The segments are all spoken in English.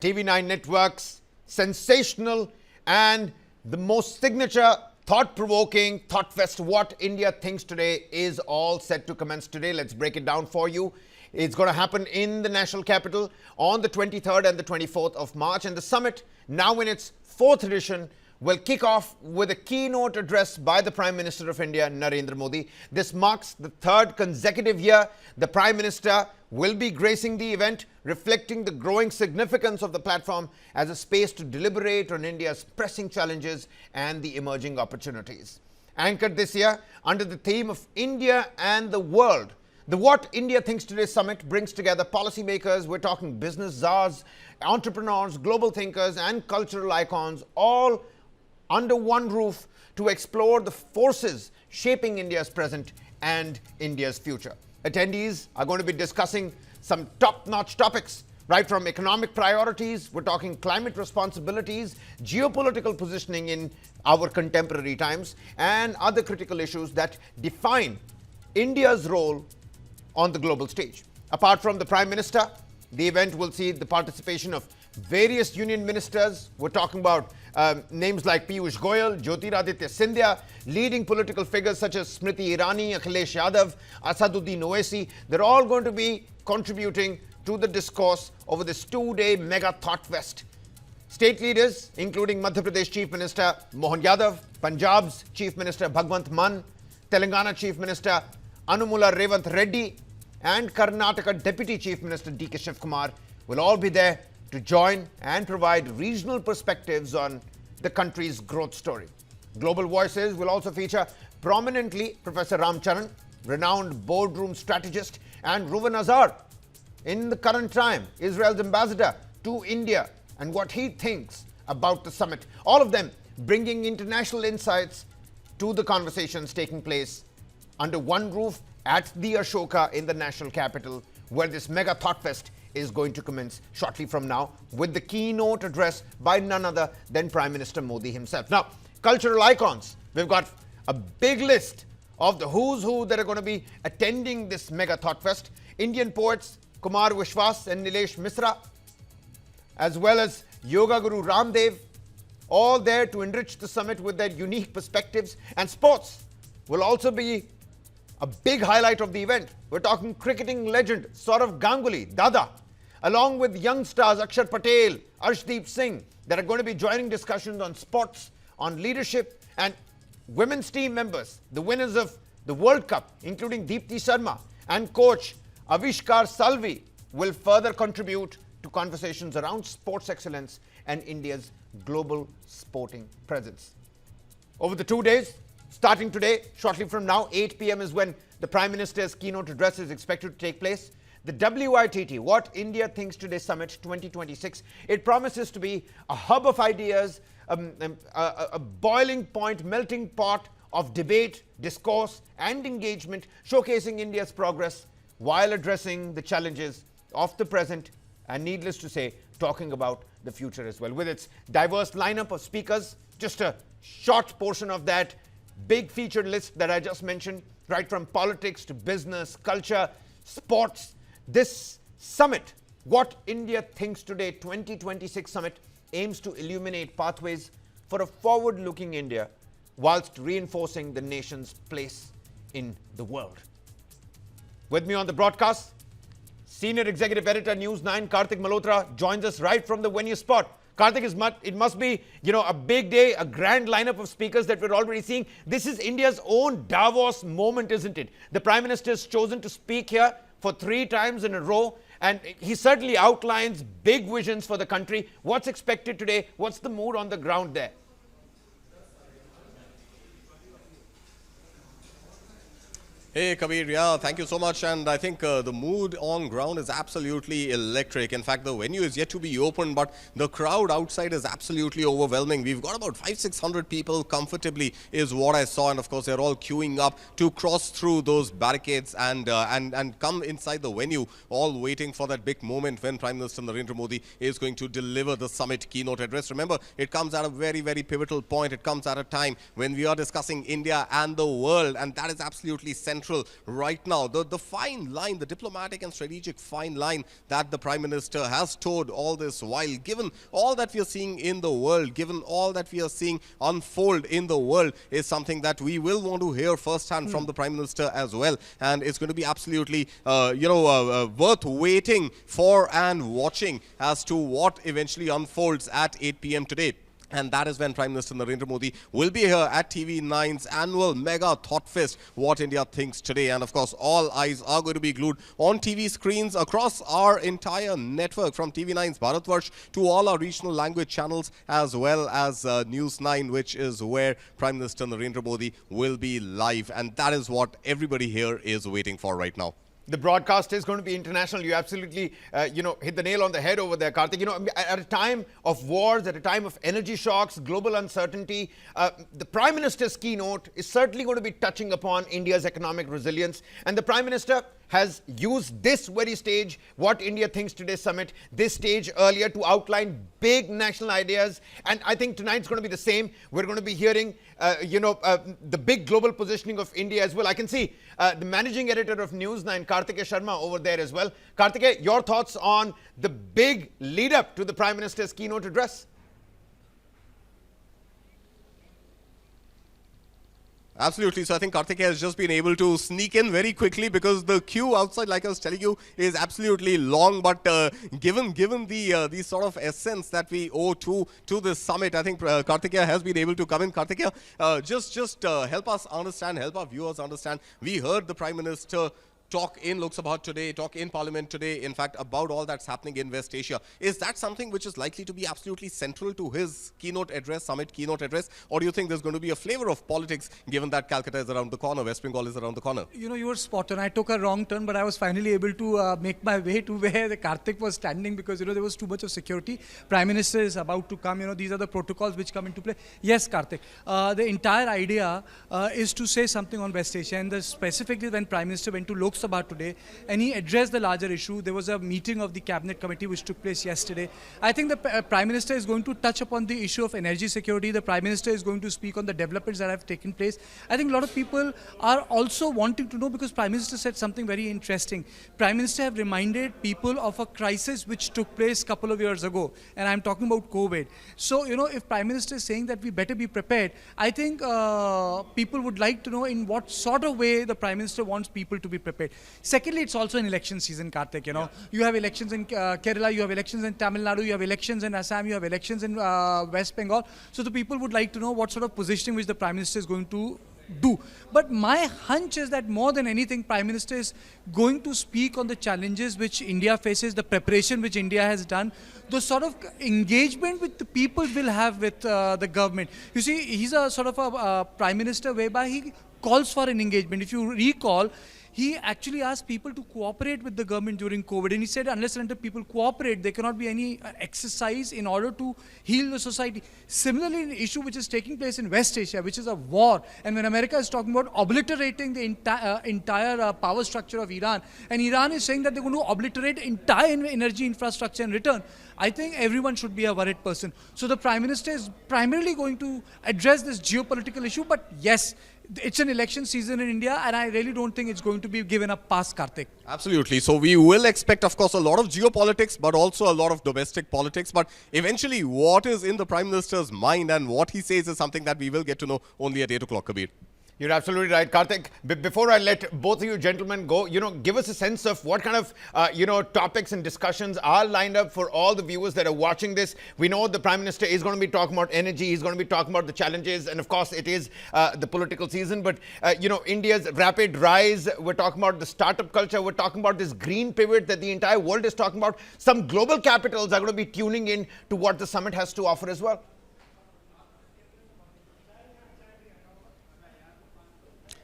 TV9 networks, sensational and the most signature, thought-provoking, thought-fest What India Thinks Today is all set to commence today. Let's break it down for you. It's going to happen in the national capital on the 23rd and the 24th of March. And the summit, now in its fourth edition, will kick off with a keynote address by the Prime Minister of India, Narendra Modi. This marks the third consecutive year the Prime Minister will be gracing the event, reflecting the growing significance of the platform as a space to deliberate on India's pressing challenges and the emerging opportunities. Anchored this year under the theme of India and the world, the What India Thinks Today Summit brings together policymakers, we're talking business czars, entrepreneurs, global thinkers and cultural icons, all under one roof to explore the forces shaping India's present and India's future. Attendees are going to be discussing some top-notch topics, right from economic priorities, we're talking climate responsibilities, geopolitical positioning in our contemporary times, and other critical issues that define India's role on the global stage. Apart from the Prime Minister, the event will see the participation of various union ministers. We're talking about names like Piyush Goyal, Jyotiraditya, Scindia, leading political figures such as Smriti, Irani, Yadav, Asaduddin, Owaisi. They're all going to be contributing to the discourse over this two-day mega thought fest. State leaders, including Madhya Pradesh Chief Minister Mohan Yadav, Punjab's Chief Minister Bhagwant Mann, Telangana Chief Minister Anumula Revant Reddy, and Karnataka Deputy Chief Minister D.K. Kumar will all be there to join and provide regional perspectives on the country's growth story. Global Voices will also feature prominently Professor Ram Charan, renowned boardroom strategist, and Ruven Azhar, in the current time, Israel's ambassador to India, and what he thinks about the summit. All of them bringing international insights to the conversations taking place under one roof at the Ashoka in the national capital, where this mega thought fest is going to commence shortly from now with the keynote address by none other than Prime Minister Modi himself. Now, cultural icons. We've got a big list of the who's who that are going to be attending this mega thought fest. Indian poets Kumar, Vishwas and Nilesh Misra, as well as Yoga Guru Ramdev, all there to enrich the summit with their unique perspectives. And sports will also be a big highlight of the event. We're talking cricketing legend Sourav Ganguly, Dada, along with young stars Axar, Patel, Arshdeep, Singh, that are going to be joining discussions on sports, on leadership, and women's team members, the winners of the World Cup, including Deepti Sharma and coach Avishkar Salvi, will further contribute to conversations around sports excellence and India's global sporting presence. Over the 2 days, starting today, shortly from now, 8 p.m. is when the Prime Minister's keynote address is expected to take place. The WITT, What India Thinks Today Summit 2026, it promises to be a hub of ideas, a boiling point, melting pot of debate, discourse and engagement, showcasing India's progress while addressing the challenges of the present and, needless to say, talking about the future as well. With its diverse lineup of speakers, just a short portion of that big featured list that I just mentioned, right from politics to business, culture, sports. This summit, What India Thinks Today 2026 Summit, aims to illuminate pathways for a forward-looking India whilst reinforcing the nation's place in the world. With me on the broadcast, Senior Executive Editor, News9, Karthik Malhotra, joins us right from the venue spot. Karthik, it must be, a big day, a grand lineup of speakers that we're already seeing. This is India's own Davos moment, isn't it? The Prime Minister has chosen to speak here for 3 times in a row, and he certainly outlines big visions for the country. What's expected today? What's the mood on the ground there? Hey Kabir, yeah, thank you so much. And I think the mood on ground is absolutely electric. In fact, the venue is yet to be opened, but the crowd outside is absolutely overwhelming. We've got about 500-600 people comfortably is what I saw. And of course, they're all queuing up to cross through those barricades and come inside the venue, all waiting for that big moment when Prime Minister Narendra Modi is going to deliver the summit keynote address. Remember, it comes at a very, very pivotal point. It comes at a time when we are discussing India and the world, and that is absolutely central central right now. The fine line, the diplomatic and strategic fine line that the Prime Minister has towed all this while, given all that we are seeing in the world, given all that we are seeing unfold in the world, is something that we will want to hear firsthand from the Prime Minister as well. And it's going to be absolutely, worth waiting for and watching as to what eventually unfolds at 8 p.m. today. And that is when Prime Minister Narendra Modi will be here at TV9's annual mega thought fest, What India Thinks Today. And of course, all eyes are going to be glued on TV screens across our entire network, from TV9's Bharatvarsh to all our regional language channels, as well as News9, which is where Prime Minister Narendra Modi will be live. And that is what everybody here is waiting for right now. The broadcast is going to be international. You absolutely, hit the nail on the head over there, Karthik. At a time of wars, at a time of energy shocks, global uncertainty, the Prime Minister's keynote is certainly going to be touching upon India's economic resilience. And the Prime Minister has used this very stage, What India Thinks Today Summit, this stage earlier, to outline big national ideas. And I think tonight's going to be the same. We're going to be hearing, the big global positioning of India as well. I can see the managing editor of News9, Karthikeya Sharma, over there as well. Karthikeya, your thoughts on the big lead up to the Prime Minister's keynote address? Absolutely. So I think Karthikeya has just been able to sneak in very quickly, because the queue outside, like I was telling you, is absolutely long. But given the sort of essence that we owe to this summit, I think Karthikeya has been able to come in. Karthikeya, just help us understand, help our viewers understand. We heard the Prime Minister talk in Lok Sabha today, talk in Parliament today, in fact, about all that's happening in West Asia. Is that something which is likely to be absolutely central to his keynote address, summit keynote address? Or do you think there's going to be a flavor of politics, given that Calcutta is around the corner, West Bengal is around the corner? You were spot on. I took a wrong turn, but I was finally able to make my way to where the Karthik was standing, because, there was too much of security. Prime Minister is about to come. These are the protocols which come into play. Yes, Karthik. The entire idea is to say something on West Asia. And specifically when Prime Minister went to Lok Sabha today and he addressed the larger issue, there was a meeting of the Cabinet Committee which took place yesterday. I think the Prime Minister is going to touch upon the issue of energy security. The Prime Minister is going to speak on the developments that have taken place. I think a lot of people are also wanting to know, because Prime Minister said something very interesting. Prime Minister have reminded people of a crisis which took place a couple of years ago, and I'm talking about COVID. So, if Prime Minister is saying that we better be prepared, I think people would like to know in what sort of way the Prime Minister wants people to be prepared. Secondly, it's also an election season, Karthik. You have elections in Kerala, you have elections in Tamil Nadu, you have elections in Assam, you have elections in West Bengal. So the people would like to know what sort of positioning which the Prime Minister is going to do. But my hunch is that more than anything, Prime Minister is going to speak on the challenges which India faces, the preparation which India has done, the sort of engagement which the people will have with the government. You see, he's a sort of a Prime Minister whereby he calls for an engagement. If you recall, he actually asked people to cooperate with the government during COVID. And he said, unless and until people cooperate, there cannot be any exercise in order to heal the society. Similarly, an issue which is taking place in West Asia, which is a war. And when America is talking about obliterating the entire power structure of Iran, and Iran is saying that they're going to obliterate entire energy infrastructure in return, I think everyone should be a worried person. So the Prime Minister is primarily going to address this geopolitical issue. But yes, it's an election season in India, and I really don't think it's going to be given a pass, Karthik. Absolutely. So we will expect, of course, a lot of geopolitics, but also a lot of domestic politics. But eventually, what is in the Prime Minister's mind and what he says is something that we will get to know only at 8 o'clock, Kabir. You're absolutely right, Karthik. Before I let both of you gentlemen go, give us a sense of what kind of, topics and discussions are lined up for all the viewers that are watching this. We know the Prime Minister is going to be talking about energy. He's going to be talking about the challenges. And of course, it is the political season. But, India's rapid rise. We're talking about the startup culture. We're talking about this green pivot that the entire world is talking about. Some global capitals are going to be tuning in to what the summit has to offer as well.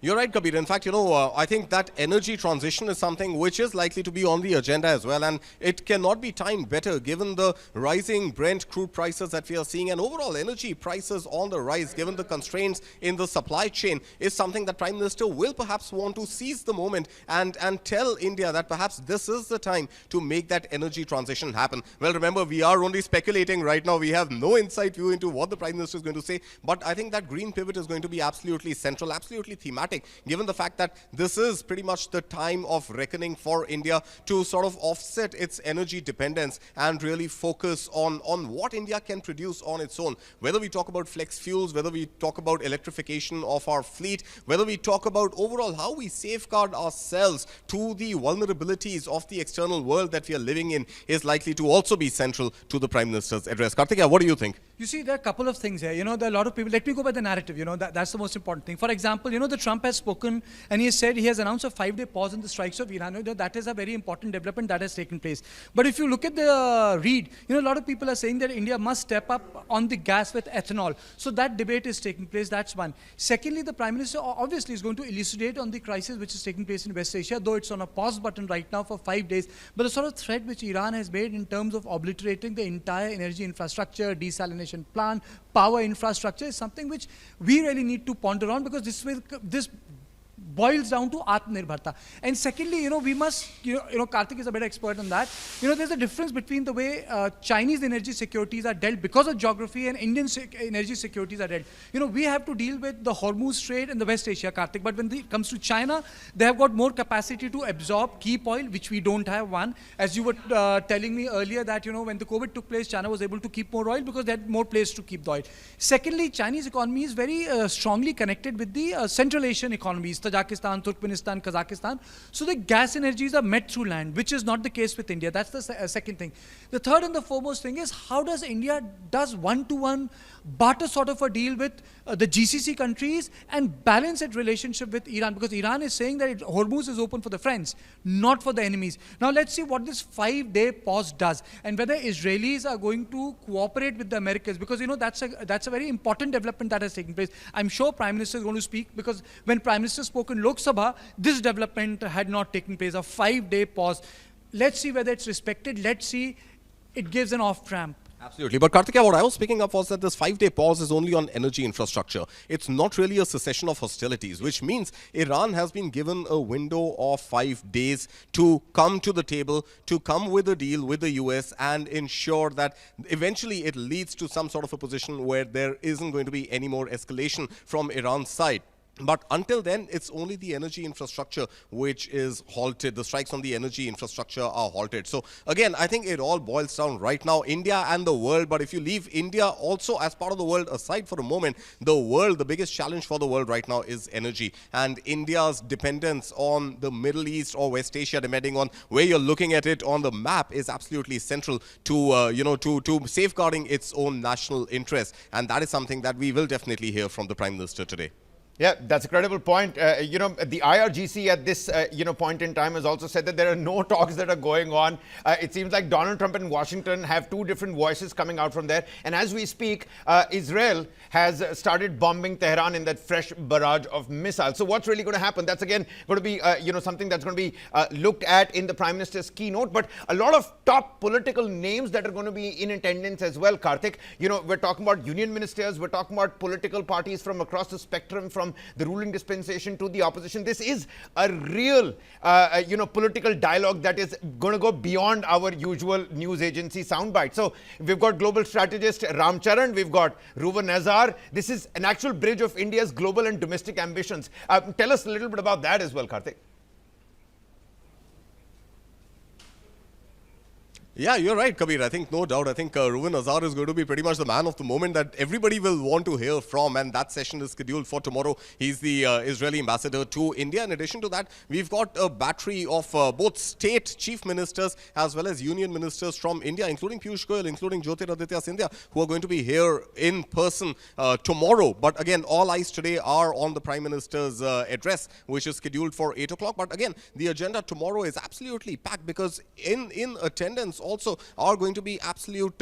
You're right, Kabir. In fact, I think that energy transition is something which is likely to be on the agenda as well. And it cannot be timed better given the rising Brent crude prices that we are seeing, and overall energy prices on the rise, given the constraints in the supply chain, is something that Prime Minister will perhaps want to seize the moment and tell India that perhaps this is the time to make that energy transition happen. Well, remember, we are only speculating right now. We have no insight view into what the Prime Minister is going to say. But I think that green pivot is going to be absolutely central, absolutely thematic dramatic, given the fact that this is pretty much the time of reckoning for India to sort of offset its energy dependence and really focus on what India can produce on its own. Whether we talk about flex fuels, whether we talk about electrification of our fleet, whether we talk about overall how we safeguard ourselves to the vulnerabilities of the external world that we are living in, is likely to also be central to the Prime Minister's address. Karthikeya, what do you think? You see, there are a couple of things here. There are a lot of people. Let me go by the narrative. That's the most important thing. For example, the Trump has spoken and he has said he has announced a 5-day pause in the strikes of Iran. That is a very important development that has taken place. But if you look at the read, a lot of people are saying that India must step up on the gas with ethanol. So that debate is taking place. That's one. Secondly, the Prime Minister obviously is going to elucidate on the crisis which is taking place in West Asia, though it's on a pause button right now for 5 days. But the sort of threat which Iran has made in terms of obliterating the entire energy infrastructure, desalination plant, power infrastructure is something which we really need to ponder on, because this boils down to Atmanirbharta. And secondly, we must, Karthik is a better expert on that. There's a difference between the way Chinese energy securities are dealt because of geography and Indian energy securities are dealt. We have to deal with the Hormuz Strait and the West Asia, Karthik. But when it comes to China, they have got more capacity to absorb keep oil, which we don't have. One, as you were telling me earlier that, when the COVID took place, China was able to keep more oil because they had more place to keep the oil. Secondly, Chinese economy is very strongly connected with the Central Asian economies, Tajikistan, Turkmenistan, Kazakhstan. So the gas energies are met through land, which is not the case with India. That's the second thing. The third and the foremost thing is, how does India does one-to-one barter sort of a deal with the GCC countries and balance its relationship with Iran? Because Iran is saying that Hormuz is open for the friends, not for the enemies. Now let's see what this 5-day pause does, and whether Israelis are going to cooperate with the Americans, because that's a very important development that has taken place. I'm sure Prime Minister is going to speak, because when Prime Minister spoke in Lok Sabha, this development had not taken place, a 5-day pause. Let's see whether it's respected. Let's see it gives an off-ramp. Absolutely. But Karthikeya, what I was picking up was that this 5-day pause is only on energy infrastructure. It's not really a cessation of hostilities, which means Iran has been given a window of 5 days to come to the table, to come with a deal with the US and ensure that eventually it leads to some sort of a position where there isn't going to be any more escalation from Iran's side. But until then, it's only the energy infrastructure which is halted. The strikes on the energy infrastructure are halted. So again, I think it all boils down right now, India and the world. But if you leave India also as part of the world aside for a moment, the biggest challenge for the world right now is energy. And India's dependence on the Middle East or West Asia, depending on where you're looking at it on the map, is absolutely central to, to safeguarding its own national interest. And that is something that we will definitely hear from the Prime Minister today. Yeah, that's a credible point. The IRGC at this, point in time has also said that there are no talks that are going on. It seems like Donald Trump and Washington have two different voices coming out from there. And as we speak, Israel has started bombing Tehran in that fresh barrage of missiles. So what's really going to happen? That's again going to be, something that's going to be looked at in the Prime Minister's keynote. But a lot of top political names that are going to be in attendance as well, Karthik. We're talking about union ministers. We're talking about political parties from across the spectrum, from the ruling dispensation to the opposition. This is a real, political dialogue that is going to go beyond our usual news agency soundbite. So we've got global strategist Ram Charan, we've got Ruva Nazar. This is an actual bridge of India's global and domestic ambitions. Tell us a little bit about that as well, Karthik. Yeah, you're right, Kabir. I think no doubt. I think Ruven Azhar is going to be pretty much the man of the moment that everybody will want to hear from, and that session is scheduled for tomorrow. He's the Israeli ambassador to India. In addition to that, we've got a battery of both state chief ministers as well as union ministers from India, including Piyush Goyal, including Jyotiraditya Scindia, who are going to be here in person tomorrow. But again, all eyes today are on the Prime Minister's address, which is scheduled for 8 o'clock. But again, the agenda tomorrow is absolutely packed, because in attendance also are going to be absolute,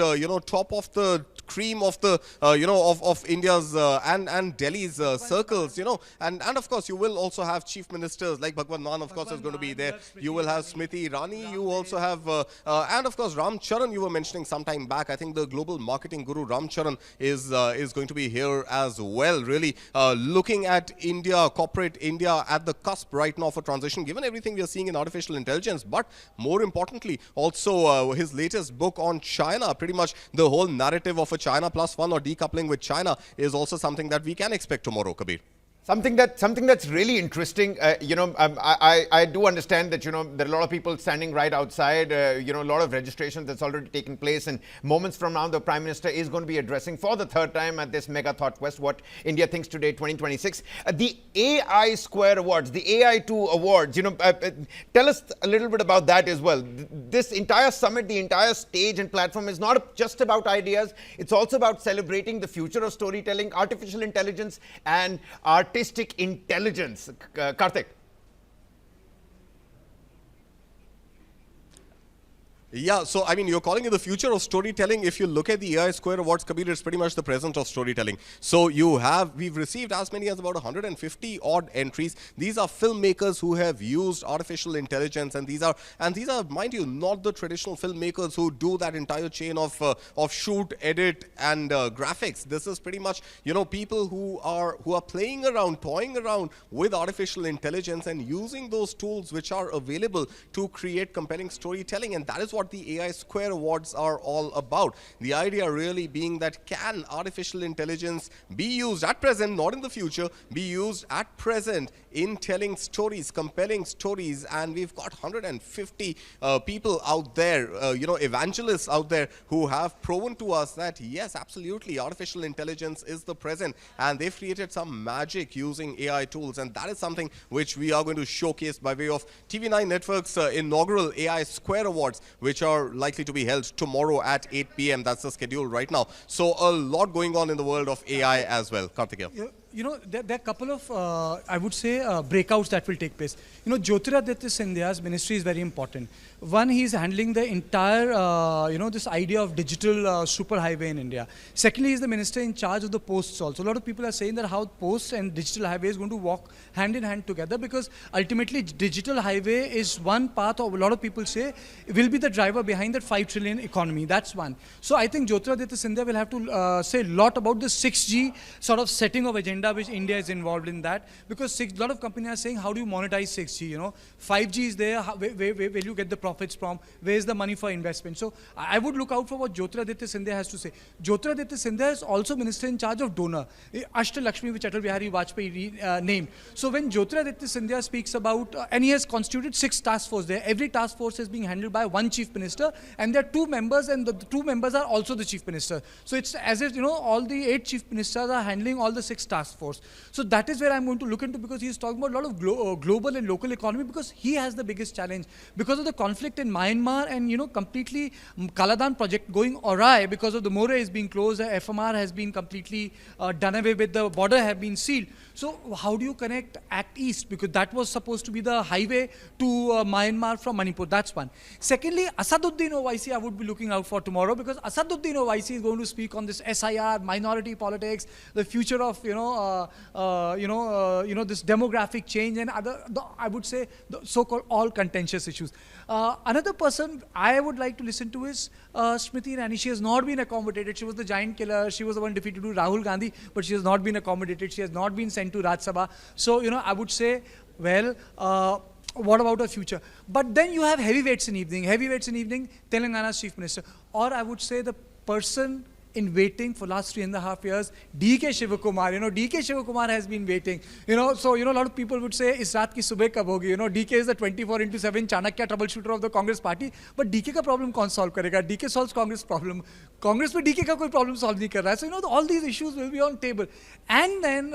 top of the cream of the, of India's and Delhi's circles, and of course you will also have chief ministers like Bhagwan Mann, of course, is going to be there. You will have Smriti Irani. You also have, and of course Ram Charan, you were mentioning some time back. I think the global marketing guru Ram Charan is going to be here as well. Really looking at India, corporate India, at the cusp right now for transition, given everything we are seeing in artificial intelligence. But more importantly, also his latest book on China, pretty much the whole narrative of a China plus one or decoupling with China, is also something that we can expect tomorrow, Kabir. Something that's really interesting, I do understand that, there are a lot of people standing right outside, a lot of registrations that's already taken place, and moments from now, the Prime Minister is going to be addressing for the third time at this Mega Thought Quest, What India Thinks Today 2026. The AI Square Awards, the AI2 Awards, tell us a little bit about that as well. This entire summit, the entire stage and platform is not just about ideas, it's also about celebrating the future of storytelling, artificial intelligence, and artistic intelligence. Karthik. Yeah, so I mean, you're calling it the future of storytelling. If you look at the AI Square Awards, Kabir, it's pretty much the present of storytelling. So we've received as many as about 150 odd entries. These are filmmakers who have used artificial intelligence, and these are, mind you, not the traditional filmmakers who do that entire chain of shoot, edit, and graphics. This is pretty much, people who are playing around, toying around with artificial intelligence and using those tools which are available to create compelling storytelling, and that is what the AI Square Awards are all about. The idea really being that can artificial intelligence be used at present, not in the future, be used at present in telling stories, compelling stories, and we've got 150 people out there, evangelists out there who have proven to us that yes, absolutely, artificial intelligence is the present, and they've created some magic using AI tools, and that is something which we are going to showcase by way of TV9 Network's inaugural AI Square Awards, which are likely to be held tomorrow at 8 p.m. That's the schedule right now. So a lot going on in the world of AI as well. Karthikeya. There are a couple of, I would say, breakouts that will take place. Jyotiraditya Scindia's ministry is very important. One, he's handling the entire, this idea of digital superhighway in India. Secondly, he's the minister in charge of the posts also. A lot of people are saying that how posts and digital highway is going to walk hand in hand together, because ultimately digital highway is one path, or a lot of people say will be the driver behind that 5 trillion economy. That's one. So I think Jyotiraditya Scindia will have to say a lot about the 6G sort of setting of agenda, which India is involved in that, because a lot of companies are saying, how do you monetize 6G? 5G is there, where will you get the profits from? Where is the money for investment? So I would look out for what Jyotiraditya Scindia has to say. Jyotiraditya Scindia is also minister in charge of donor, Ashtalakshmi, which Atal Bihari Vajpayee named. So when Jyotiraditya Scindia speaks about, and he has constituted 6 task forces there, every task force is being handled by one chief minister, and there are 2 members, and the 2 members are also the chief minister. So it's as if, all the 8 chief ministers are handling all the 6 task force. So that is where I'm going to look into, because he's talking about a lot of global and local economy, because he has the biggest challenge because of the conflict in Myanmar, and completely Kaladan project going awry because of the More is being closed, the FMR has been completely done away with, the border have been sealed. So how do you connect Act East, because that was supposed to be the highway to Myanmar from Manipur? That's one. Secondly, Asaduddin Owaisi I would be looking out for tomorrow, because Asaduddin Owaisi is going to speak on this SIR, minority politics, the future of this demographic change, and other, I would say, the so-called all contentious issues. Another person I would like to listen to is Smriti Irani. She has not been accommodated. She was the giant killer. She was the one defeated to Rahul Gandhi, but she has not been accommodated. She has not been sent to Rajya Sabha. So, I would say, well, what about her future? But then you have heavyweights in evening. Heavyweights in evening, Telangana's chief minister. Or I would say the person in waiting for last 3.5 years, DK Shivakumar. DK Shivakumar has been waiting. So a lot of people would say, "Is raat ki subah kab hogi?" DK is the 24/7 Chanakya troubleshooter of the Congress party. But DK ka problem kaun solve karega? DK solves Congress problem. Congress mein DK ka koi problem solve nahi kar raha hai. So all these issues will be on table. And then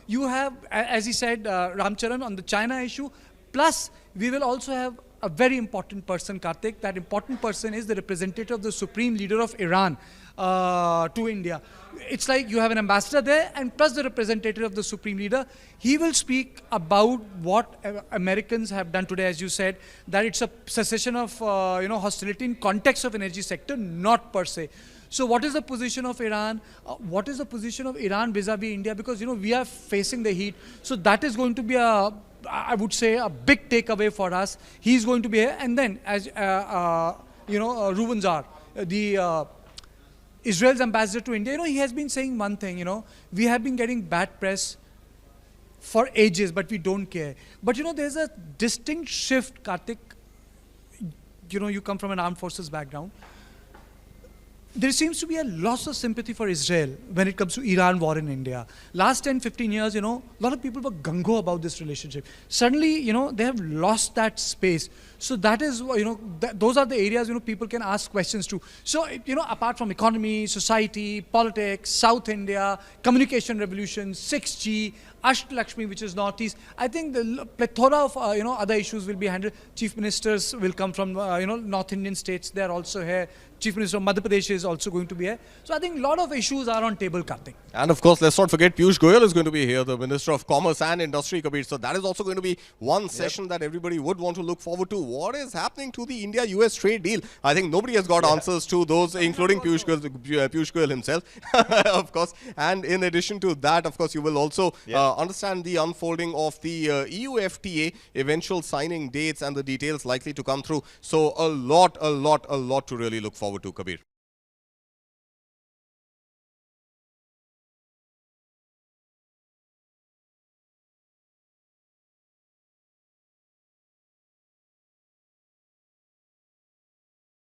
you have, as he said, Ramcharan on the China issue. Plus, we will also have a very important person, Karthik. That important person is the representative of the Supreme Leader of Iran to India. It's like you have an ambassador there, and plus the representative of the Supreme Leader. He will speak about what Americans have done today, as you said, that it's a cessation of hostility in context of energy sector, not per se. So what is the position of Iran? What is the position of Iran vis-a-vis India? Because, we are facing the heat. So that is going to be I would say, a big takeaway for us. He's going to be here. And then, as, Reuven Zar, the Israel's ambassador to India, he has been saying one thing, we have been getting bad press for ages, but we don't care. But, there's a distinct shift, Karthik. You come from an armed forces background. there seems to be a loss of sympathy for Israel when it comes to Iran war in India. Last 10, 15 years, a lot of people were gung-ho about this relationship. Suddenly, they have lost that space. So that is, those are the areas, people can ask questions to. So, apart from economy, society, politics, South India, communication revolution, 6G, Ashtalakshmi, which is Northeast, I think the plethora of, other issues will be handled. Chief ministers will come from, North Indian states. They are also here. Chief Minister of Madhya Pradesh is also going to be here. So I think a lot of issues are on table, Karthik. And of course, let's not forget Piyush Goyal is going to be here, the Minister of Commerce and Industry, Kabir. So that is also going to be one session that everybody would want to look forward to. What is happening to the India-US trade deal? I think nobody has got answers to those, including Piyush Goyal himself, of course. And in addition to that, of course, you will also understand the unfolding of the EU FTA, eventual signing dates and the details likely to come through. So a lot to really look forward to, Kabir.